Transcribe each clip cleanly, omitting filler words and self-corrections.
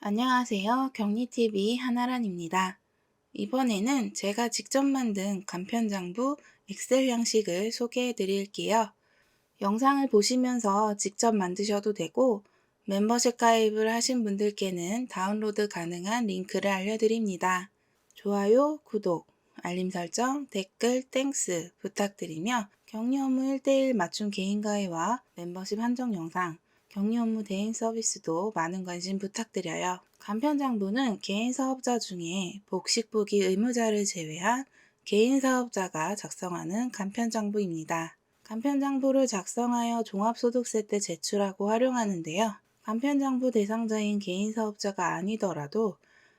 안녕하세요. 격리TV 한아란입니다. 이번에는 제가 직접 만든 간편장부 엑셀 양식을 소개해 드릴게요. 영상을 보시면서 직접 만드셔도 되고 멤버십 가입을 하신 분들께는 다운로드 가능한 링크를 알려드립니다. 좋아요, 구독, 알림 설정, 댓글, 땡스 부탁드리며 격리 업무 1:1 맞춤 개인 가입와 멤버십 한정 영상, 격리 업무 대행 서비스도 많은 관심 부탁드려요. 간편장부는 개인 사업자 중에 복식부기 의무자를 제외한 개인 사업자가 작성하는 간편장부입니다. 간편장부를 작성하여 종합소득세 때 제출하고 활용하는데요. 간편장부 대상자인 개인 사업자가 아니더라도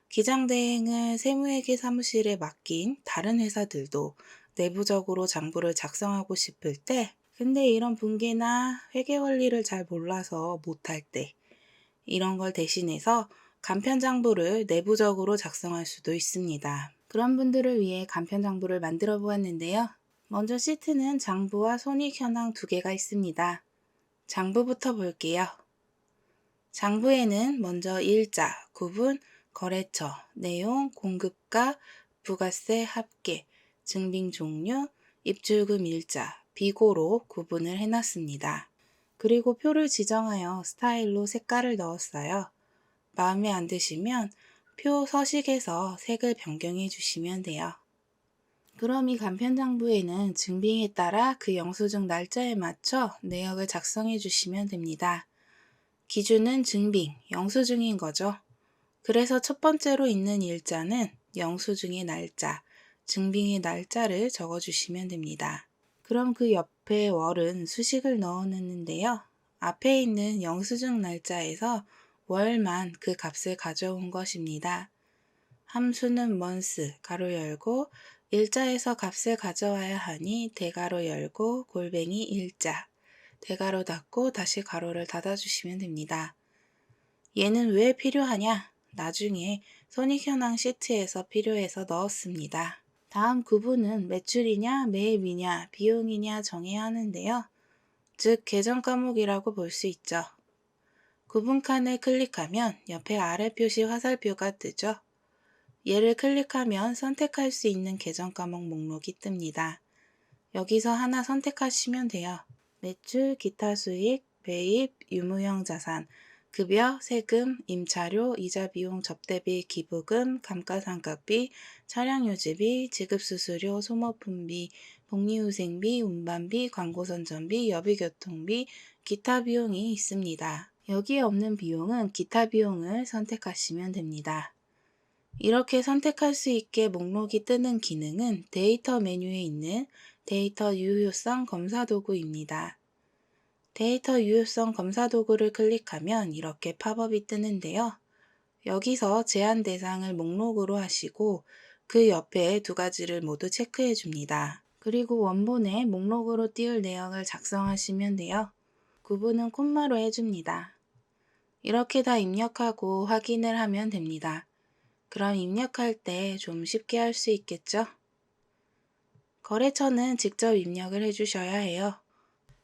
기장대행을 세무회계 사무실에 맡긴 다른 회사들도 내부적으로 장부를 작성하고 싶을 때, 근데 이런 분계나 회계 원리를 잘 몰라서 못할 때, 이런 걸 대신해서 간편장부를 내부적으로 작성할 수도 있습니다. 그런 분들을 위해 간편장부를 만들어 보았는데요. 먼저 시트는 장부와 손익현황 두 개가 있습니다. 장부부터 볼게요. 장부에는 먼저 일자, 구분, 거래처, 내용, 공급가, 부가세 합계, 증빙 종류, 입출금 일자, 비고로 구분을 해놨습니다. 그리고 표를 지정하여 스타일로 색깔을 넣었어요. 마음에 안 드시면 표 서식에서 색을 변경해 주시면 돼요. 그럼 이 간편장부에는 증빙에 따라 그 영수증 날짜에 맞춰 내역을 작성해 주시면 됩니다. 기준은 증빙, 영수증인 거죠. 그래서 첫 번째로 있는 일자는 영수증의 날짜, 증빙의 날짜를 적어주시면 됩니다. 그럼 그 옆에 월은 수식을 넣어 놓는데요. 앞에 있는 영수증 날짜에서 월만 그 값을 가져온 것입니다. 함수는 month, 가로 열고, 일자에서 값을 가져와야 하니 대가로 열고 골뱅이 일자, 대가로 닫고 다시 가로를 닫아주시면 됩니다. 얘는 왜 필요하냐? 나중에 손익현황 시트에서 필요해서 넣었습니다. 다음 구분은 매출이냐, 매입이냐, 비용이냐 정해야 하는데요. 즉 계정 과목이라고 볼 수 있죠. 구분 칸을 클릭하면 옆에 아래 표시 화살표가 뜨죠. 얘를 클릭하면 선택할 수 있는 계정 과목 목록이 뜹니다. 여기서 하나 선택하시면 돼요. 매출, 기타 수익, 매입, 유무형 자산, 급여, 세금, 임차료, 이자 비용, 접대비, 기부금, 감가상각비, 차량 유지비, 지급수수료, 소모품비, 복리후생비, 운반비, 광고선전비, 여비교통비, 기타 비용이 있습니다. 여기에 없는 비용은 기타 비용을 선택하시면 됩니다. 이렇게 선택할 수 있게 목록이 뜨는 기능은 데이터 메뉴에 있는 데이터 유효성 검사 도구입니다. 데이터 유효성 검사 도구를 클릭하면 이렇게 팝업이 뜨는데요. 여기서 제한 대상을 목록으로 하시고 그 옆에 두 가지를 모두 체크해 줍니다. 그리고 원본에 목록으로 띄울 내역을 작성하시면 돼요. 구분은 콤마로 해줍니다. 이렇게 다 입력하고 확인을 하면 됩니다. 그럼 입력할 때 좀 쉽게 할 수 있겠죠? 거래처는 직접 입력을 해주셔야 해요.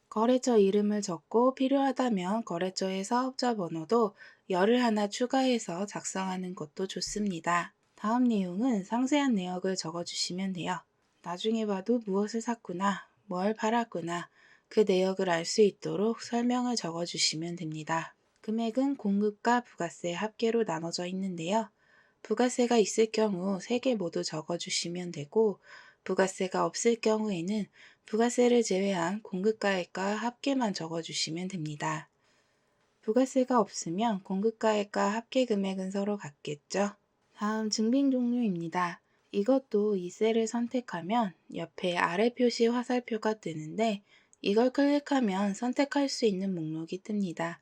거래처 이름을 적고 필요하다면 거래처의 사업자 번호도 열을 하나 추가해서 작성하는 것도 좋습니다. 다음 내용은 상세한 내역을 적어주시면 돼요. 나중에 봐도 무엇을 샀구나, 뭘 팔았구나, 그 내역을 알 수 있도록 설명을 적어주시면 됩니다. 금액은 공급과 부가세 합계로 나눠져 있는데요. 부가세가 있을 경우 3개 모두 적어주시면 되고 부가세가 없을 경우에는 부가세를 제외한 공급가액과 합계만 적어주시면 됩니다. 부가세가 없으면 공급가액과 합계 금액은 서로 같겠죠. 다음 증빙 종류입니다. 이것도 이 셀을 선택하면 옆에 아래 표시 화살표가 뜨는데 이걸 클릭하면 선택할 수 있는 목록이 뜹니다.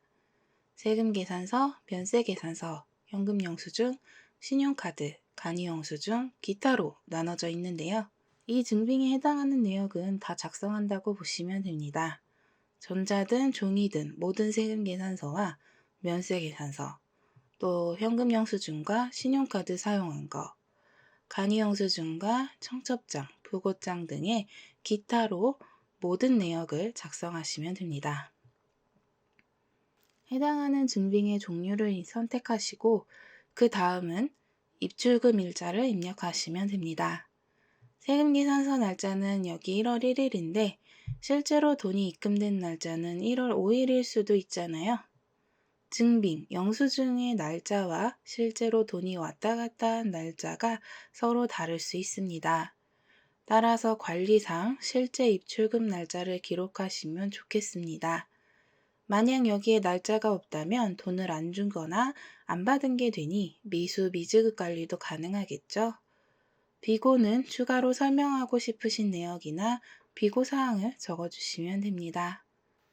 세금계산서, 면세계산서, 현금영수증, 신용카드, 간이영수증, 기타로 나눠져 있는데요. 이 증빙에 해당하는 내역은 다 작성한다고 보시면 됩니다. 전자든 종이든 모든 세금계산서와 면세계산서, 또 현금영수증과 신용카드 사용한 거, 간이영수증과 청첩장, 부고장 등의 기타로 모든 내역을 작성하시면 됩니다. 해당하는 증빙의 종류를 선택하시고 그 다음은 입출금 일자를 입력하시면 됩니다. 세금계산서 날짜는 여기 1월 1일인데 실제로 돈이 입금된 날짜는 1월 5일일 수도 있잖아요. 증빙, 영수증의 날짜와 실제로 돈이 왔다 갔다 한 날짜가 서로 다를 수 있습니다. 따라서 관리상 실제 입출금 날짜를 기록하시면 좋겠습니다. 만약 여기에 날짜가 없다면 돈을 안 주거나 안 받은 게 되니 미수 미지급 관리도 가능하겠죠. 비고는 추가로 설명하고 싶으신 내역이나 비고 사항을 적어주시면 됩니다.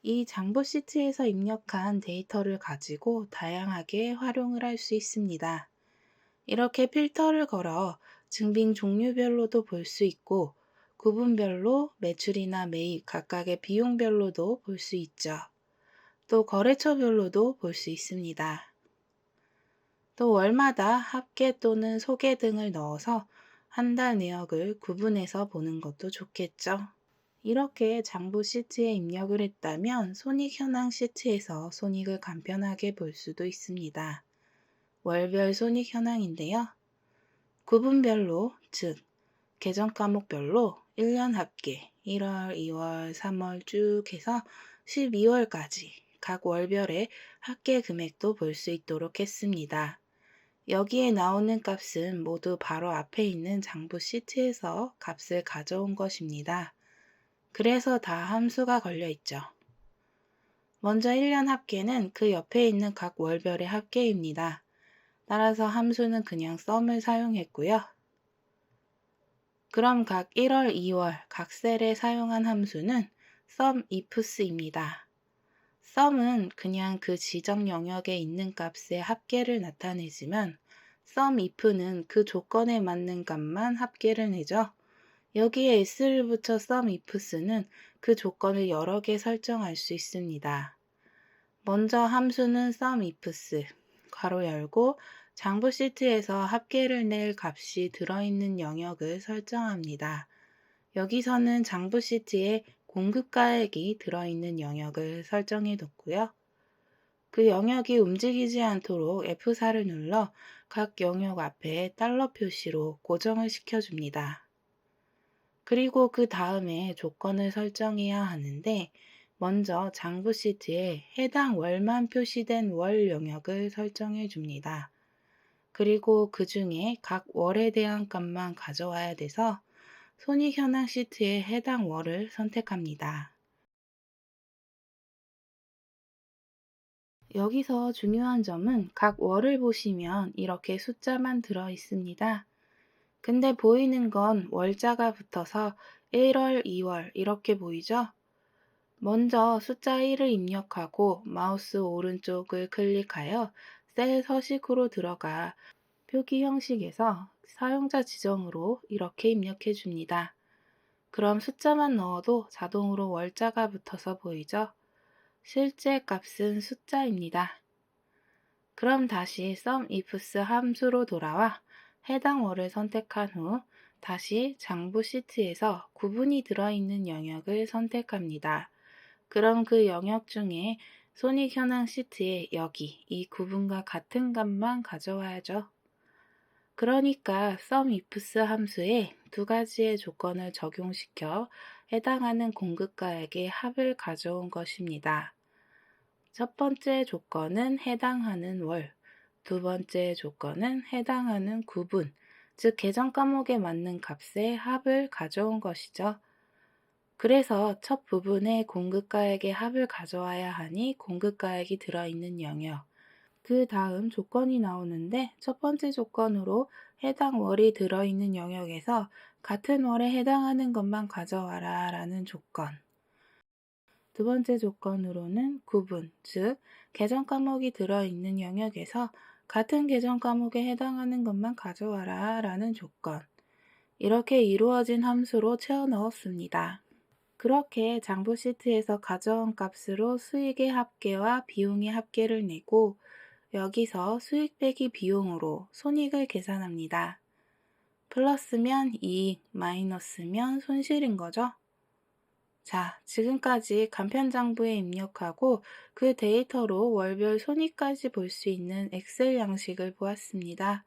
이 장부 시트에서 입력한 데이터를 가지고 다양하게 활용을 할 수 있습니다. 이렇게 필터를 걸어 증빙 종류별로도 볼 수 있고 구분별로 매출이나 매입 각각의 비용별로도 볼 수 있죠. 또 거래처별로도 볼 수 있습니다. 또 월마다 합계 또는 소개 등을 넣어서 한 달 내역을 구분해서 보는 것도 좋겠죠. 이렇게 장부 시트에 입력을 했다면 손익 현황 시트에서 손익을 간편하게 볼 수도 있습니다. 월별 손익 현황인데요. 구분별로, 즉 계정 과목별로 1년 합계 1월, 2월, 3월 쭉 해서 12월까지 각 월별의 합계 금액도 볼 수 있도록 했습니다. 여기에 나오는 값은 모두 바로 앞에 있는 장부 시트에서 값을 가져온 것입니다. 그래서 다 함수가 걸려 있죠. 먼저 1년 합계는 그 옆에 있는 각 월별의 합계입니다. 따라서 함수는 그냥 sum을 사용했고요. 그럼 각 1월, 2월 각 셀에 사용한 함수는 sumifs입니다. sum은 그냥 그 지정 영역에 있는 값의 합계를 나타내지만 sumif는 그 조건에 맞는 값만 합계를 내죠. 여기에 s를 붙여 sumifs는 그 조건을 여러 개 설정할 수 있습니다. 먼저 함수는 sumifs, 괄호 열고 장부 시트에서 합계를 낼 값이 들어있는 영역을 설정합니다. 여기서는 장부 시트에 공급가액이 들어있는 영역을 설정해 뒀고요. 그 영역이 움직이지 않도록 F4를 눌러 각 영역 앞에 달러 표시로 고정을 시켜줍니다. 그리고 그 다음에 조건을 설정해야 하는데 먼저 장부 시트에 해당 월만 표시된 월 영역을 설정해 줍니다. 그리고 그 중에 각 월에 대한 값만 가져와야 돼서 손익 현황 시트에 해당 월을 선택합니다. 여기서 중요한 점은 각 월을 보시면 이렇게 숫자만 들어 있습니다. 근데 보이는 건 월자가 붙어서 1월, 2월 이렇게 보이죠? 먼저 숫자 1을 입력하고 마우스 오른쪽을 클릭하여 셀 서식으로 들어가 표기 형식에서 사용자 지정으로 이렇게 입력해 줍니다. 그럼 숫자만 넣어도 자동으로 월자가 붙어서 보이죠? 실제 값은 숫자입니다. 그럼 다시 sumifs 함수로 돌아와 해당 월을 선택한 후 다시 장부 시트에서 구분이 들어있는 영역을 선택합니다. 그럼 그 영역 중에 손익 현황 시트에 여기 이 구분과 같은 값만 가져와야죠. 그러니까 sumifs 함수에 두 가지의 조건을 적용시켜 해당하는 공급가액의 합을 가져온 것입니다. 첫 번째 조건은 해당하는 월, 두 번째 조건은 해당하는 구분, 즉 계정 과목에 맞는 값의 합을 가져온 것이죠. 그래서 첫 부분에 공급가액의 합을 가져와야 하니 공급가액이 들어있는 영역, 그 다음 조건이 나오는데 첫 번째 조건으로 해당 월이 들어있는 영역에서 같은 월에 해당하는 것만 가져와라 라는 조건. 두 번째 조건으로는 구분, 즉 계정 과목이 들어있는 영역에서 같은 계정 과목에 해당하는 것만 가져와라 라는 조건. 이렇게 이루어진 함수로 채워 넣었습니다. 그렇게 장부 시트에서 가져온 값으로 수익의 합계와 비용의 합계를 내고 여기서 수익 빼기 비용으로 손익을 계산합니다. 플러스면 이익, 마이너스면 손실인 거죠. 자, 지금까지 간편장부에 입력하고 그 데이터로 월별 손익까지 볼 수 있는 엑셀 양식을 보았습니다.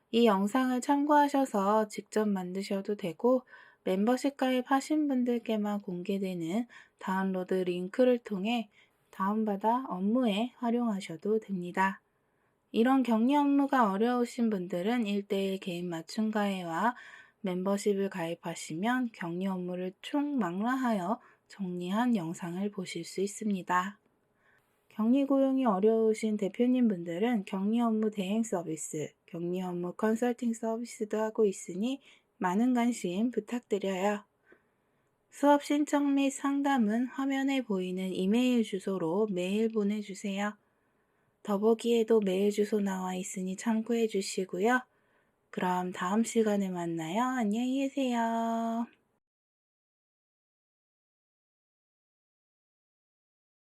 이 영상을 참고하셔서 직접 만드셔도 되고 멤버십 가입하신 분들께만 공개되는 다운로드 링크를 통해 다운받아 업무에 활용하셔도 됩니다. 이런 격리 업무가 어려우신 분들은 1:1 개인 맞춤 가해와 멤버십을 가입하시면 격리 업무를 총망라하여 정리한 영상을 보실 수 있습니다. 격리 고용이 어려우신 대표님 분들은 격리 업무 대행 서비스, 격리 업무 컨설팅 서비스도 하고 있으니 많은 관심 부탁드려요. 수업 신청 및 상담은 화면에 보이는 이메일 주소로 메일 보내주세요. 더보기에도 메일 주소 나와 있으니 참고해 주시고요. 그럼 다음 시간에 만나요. 안녕히 계세요.